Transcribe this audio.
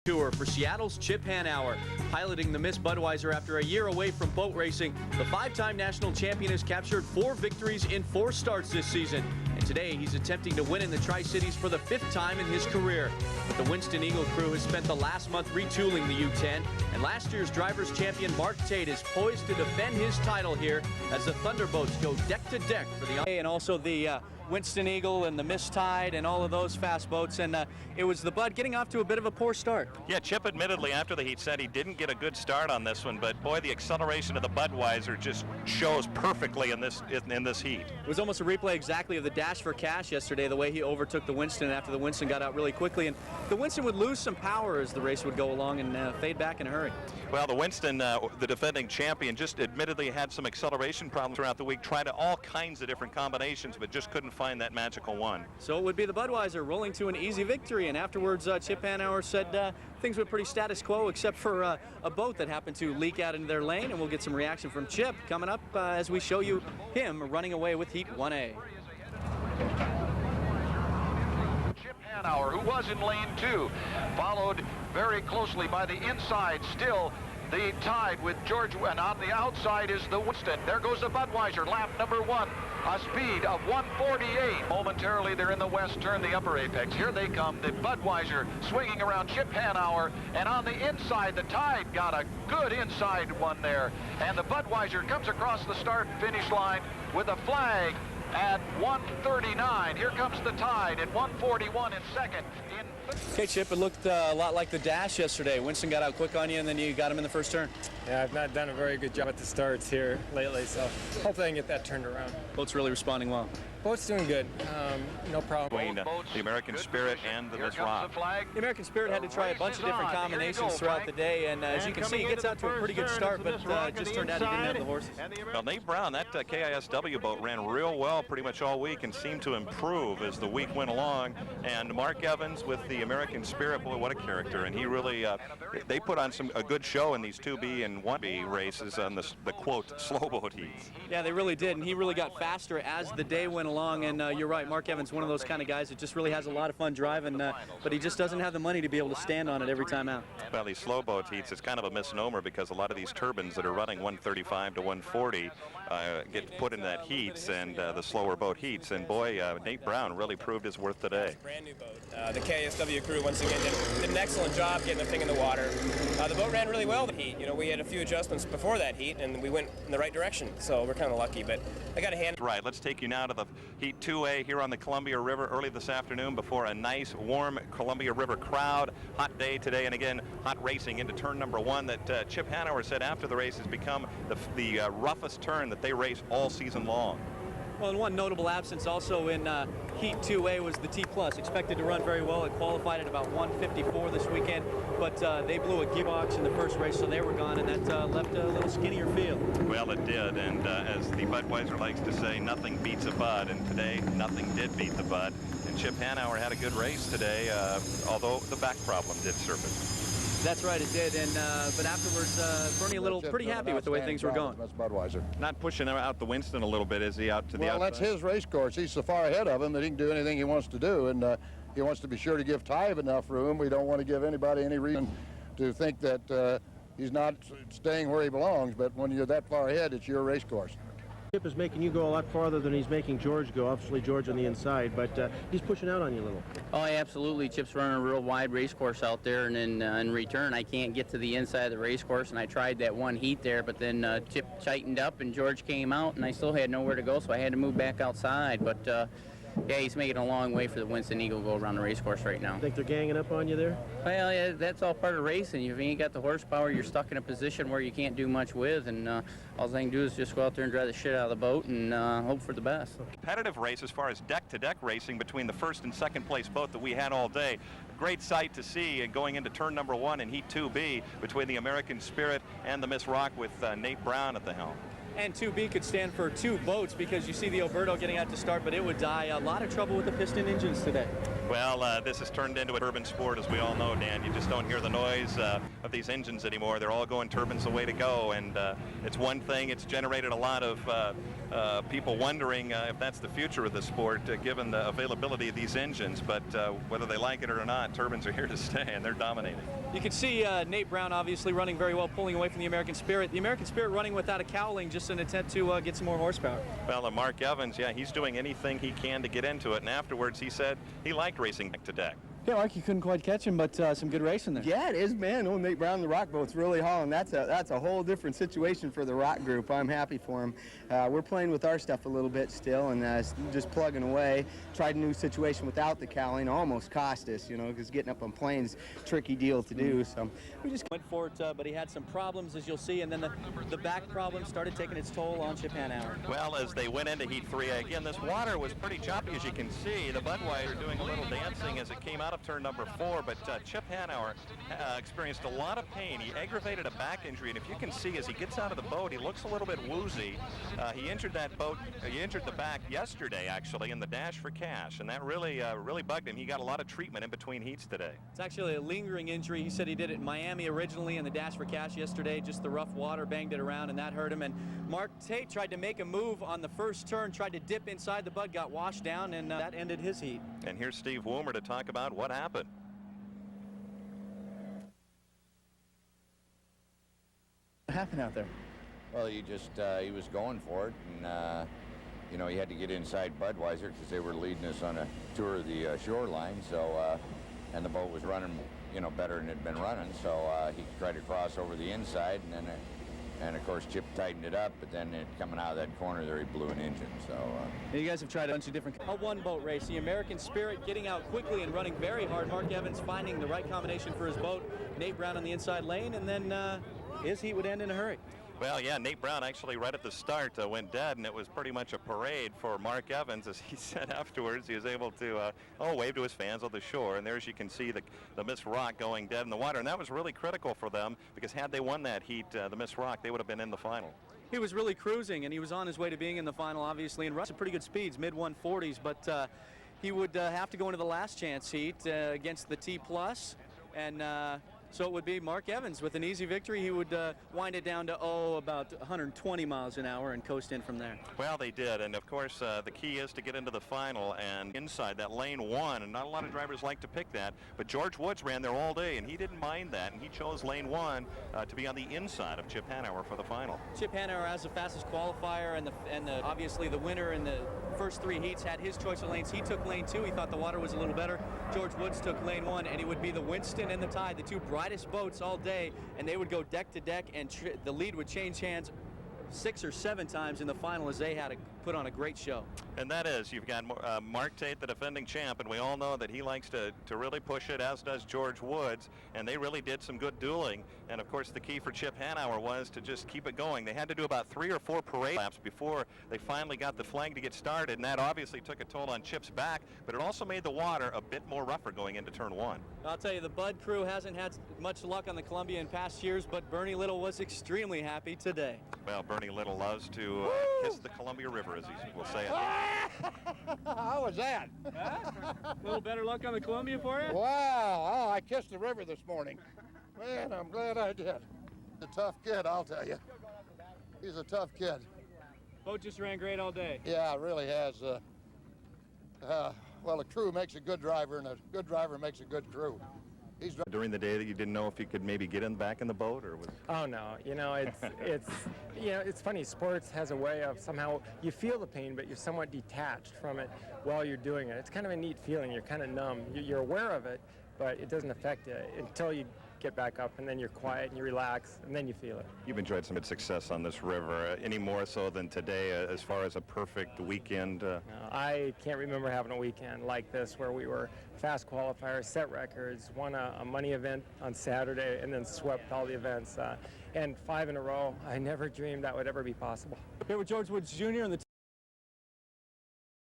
Tour for Seattle's Chip Hanauer. Piloting the Miss Budweiser after a year away from boat racing, the five-time national champion has captured 4 victories in 4 starts this season. And today he's attempting to win in the Tri-Cities for the 5th time in his career. But the Winston Eagle crew has spent the last month retooling the U-10, and last year's drivers champion Mark Tate is poised to defend his title here as the Thunderboats go deck to deck for the and also the Winston Eagle and the Miss Tide and all of those fast boats, and it was the Bud getting off to a bit of a poor start. Yeah, Chip admittedly after the heat said he didn't get a good start on this one, but boy, the acceleration of the Budweiser just shows perfectly in this heat. It was almost a replay exactly of the dash for cash yesterday, the way he overtook the Winston after the Winston got out really quickly, and the Winston would lose some power as the race would go along and fade back in a hurry. Well, the Winston, the defending champion, just admittedly had some acceleration problems throughout the week, tried all kinds of different combinations, but just couldn't find that magical one. So it would be the Budweiser rolling to an easy victory, and afterwards Chip Hanauer said things were pretty status quo except for a boat that happened to leak out into their lane, and we'll get some reaction from Chip coming up as we show you him running away with Heat 1A. Chip Hanauer, who was in lane 2, followed very closely by the inside still the Tide with George, and on the outside is the Winston. There goes the Budweiser, lap number 1, a speed of 148. Momentarily they're in the west turn, the upper apex. Here they come, the Budweiser swinging around Chip Hanauer, and on the inside the Tide got a good inside one there, and the Budweiser comes across the start and finish line with a flag at 139. Here comes the Tide at 141 in second. Okay, Chip, it looked a lot like the dash yesterday. Winston got out quick on you, and then you got him in the first turn. Yeah, I've not done a very good job at the starts here lately, so hopefully I can get that turned around. Boat's really responding well. Boat's doing good. No problem. Between the American Spirit and the Miss Rock. The American Spirit had to try a bunch of different combinations throughout the day, and as you can see, he gets out to a pretty good start, but just turned out he didn't have the horses. Well, Nate Brown, that KISW boat ran real well pretty much all week and seemed to improve as the week went along. And Mark Evans with the American Spirit, boy, what a character. And he really, they put on a good show in these 2B and 1B races on the quote, slow boat heats. Yeah, they really did, and he really got faster as the day went along, and you're right, Mark Evans, one of those kind of guys that just really has a lot of fun driving, but he just doesn't have the money to be able to stand on it every time out. Well, these slow boat heats, it's kind of a misnomer because a lot of these turbines that are running 135 to 140 get put in that heats and the slower boat heats, and boy, Nate Brown really proved his worth today. Brand new boat. The KSW crew once again did an excellent job getting the thing in the water. The boat ran really well the heat. You know, we had a few adjustments before that heat, and we went in the right direction, so we're kind of lucky, but I got a hand. Right, let's take you now to the Heat 2A here on the Columbia River early this afternoon before a nice, warm Columbia River crowd. Hot day today, and again, hot racing into turn number 1 that Chip Hanauer said after the race has become the roughest turn that they race all season long. Well, and one notable absence also in Heat 2A was the T+. Expected to run very well. It qualified at about 154 this weekend, but they blew a gearbox in the first race, so they were gone, and that left a little skinnier field. Well, it did, and as the Budweiser likes to say, nothing beats a Bud, and today nothing did beat the Bud. And Chip Hanauer had a good race today, although the back problem did surface. That's right, it did, and but afterwards, Bernie pretty happy with the way things were going. That's Budweiser. Not pushing out the Winston a little bit, is he, out to the outside? Well, that's his race course. He's so far ahead of him that he can do anything he wants to do, and he wants to be sure to give Tive enough room. We don't want to give anybody any reason to think that he's not staying where he belongs, but when you're that far ahead, it's your race course. Chip is making you go a lot farther than he's making George go. Obviously, George on the inside, but he's pushing out on you a little. Oh, absolutely. Chip's running a real wide race course out there, and then in return, I can't get to the inside of the race course, and I tried that one heat there, but then Chip tightened up, and George came out, and I still had nowhere to go, so I had to move back outside. But yeah, he's making a long way for the Winston Eagle to go around the race course right now. Think they're ganging up on you there? Well, yeah, that's all part of racing. If you ain't got the horsepower, you're stuck in a position where you can't do much with, and all they can do is just go out there and drive the shit out of the boat and hope for the best. Competitive race as far as deck-to-deck racing between the first and second place boat that we had all day. Great sight to see, and going into turn number 1 in Heat 2B between the American Spirit and the Miss Rock with Nate Brown at the helm. And 2B could stand for 2 boats because you see the Alberto getting out to start, but it would die. A lot of trouble with the piston engines today. Well, this has turned into a turbine sport, as we all know, Dan. You just don't hear the noise of these engines anymore. They're all going turbines the way to go, and it's one thing. It's generated a lot of people wondering if that's the future of the sport, given the availability of these engines. But whether they like it or not, turbines are here to stay, and they're dominating. You can see Nate Brown obviously running very well, pulling away from the American Spirit. The American Spirit running without a cowling, just an attempt to get some more horsepower. Well, Mark Evans, yeah, he's doing anything he can to get into it, and afterwards he said he liked racing deck to deck. Yeah, Mark, you couldn't quite catch him, but some good racing there. Yeah, it is, man. Oh, Nate Brown, the rock boat's really hauling. That's a whole different situation for the rock group. I'm happy for him. We're playing with our stuff a little bit still, and just plugging away. Tried a new situation without the cowling. Almost cost us, you know, because getting up on planes, tricky deal to do. So we just went for it, but he had some problems, as you'll see, and then the back problem started taking its toll on Chip Hanauer. Well, as they went into Heat 3, again, this water was pretty choppy, as you can see. The Budweiser doing a little dancing as it came out of turn number 4, but Chip Hanauer experienced a lot of pain. He aggravated a back injury, and if you can see, as he gets out of the boat, he looks a little bit woozy. He injured that boat, he injured the back yesterday, actually, in the dash for cash, and that really bugged him. He got a lot of treatment in between heats today. It's actually a lingering injury. He said he did it in Miami originally in the dash for cash yesterday. Just the rough water banged it around, and that hurt him. And Mark Tate tried to make a move on the first turn, tried to dip inside the Bud, got washed down, and that ended his heat. And here's Steve Woomer to talk about what happened. What happened out there? Well, he was going for it, and you know, he had to get inside Budweiser because they were leading us on a tour of the shoreline. So, and the boat was running, you know, better than it had been running. So he tried to cross over the inside, and then, and of course, Chip tightened it up. But then coming out of that corner there, he blew an engine. So you guys have tried a bunch of different. A one-boat race. The American Spirit getting out quickly and running very hard. Mark Evans finding the right combination for his boat. Nate Brown on the inside lane, and then his heat would end in a hurry. Well, yeah, Nate Brown actually right at the start went dead, and it was pretty much a parade for Mark Evans. As he said afterwards, he was able to wave to his fans on the shore, and there, as you can see, the Miss Rock going dead in the water, and that was really critical for them, because had they won that heat, the Miss Rock, they would have been in the final. He was really cruising, and he was on his way to being in the final, obviously, and Russ had pretty good speeds, mid-140s, but he would have to go into the last chance heat against the T+, and so it would be Mark Evans with an easy victory. He would wind it down to, about 120 miles an hour and coast in from there. Well, they did, and of course, the key is to get into the final and inside that lane 1, and not a lot of drivers like to pick that, but George Woods ran there all day, and he didn't mind that, and he chose lane 1 to be on the inside of Chip Hanauer for the final. Chip Hanauer has the fastest qualifier, and obviously the winner in the first 3 heats had his choice of lanes. He took lane 2. He thought the water was a little better. George Woods took lane 1, and he would be the Winston and the Tide, the 2 brightest boats all day, and they would go deck to deck, and the lead would change hands 6 or 7 times in the final as they had to put on a great show. And that is, you've got Mark Tate, the defending champ, and we all know that he likes to really push it, as does George Woods, and they really did some good dueling. And of course, the key for Chip Hanauer was to just keep it going. They had to do about 3 or 4 parade laps before they finally got the flag to get started, and that obviously took a toll on Chip's back, but it also made the water a bit more rougher going into turn 1. I'll tell you, the Bud crew hasn't had much luck on the Columbia in past years, but Bernie Little was extremely happy today. Well, Bernie Little loves to kiss the Columbia River, as he will say it. How was that? A little better luck on the Columbia for you? Wow, I kissed the river this morning. Man, I'm glad I did. A tough kid, I'll tell you. He's a tough kid. Boat just ran great all day. Yeah, it really has. Well, a crew makes a good driver, and a good driver makes a good crew. During the day that you didn't know if you could maybe get back in the boat, or was? Oh no, you know, it's funny. Sports has a way of somehow you feel the pain, but you're somewhat detached from it while you're doing it. It's kind of a neat feeling. You're kind of numb. You're aware of it, but it doesn't affect you until you get back up, and then you're quiet and you relax, and then you feel it. You've enjoyed some good success on this river, any more so than today, as far as a perfect weekend? No, I can't remember having a weekend like this where we were fast qualifiers, set records, won a money event on Saturday, and then swept all the events. And 5 in a row. I never dreamed that would ever be possible. Here with George Woods Jr. and the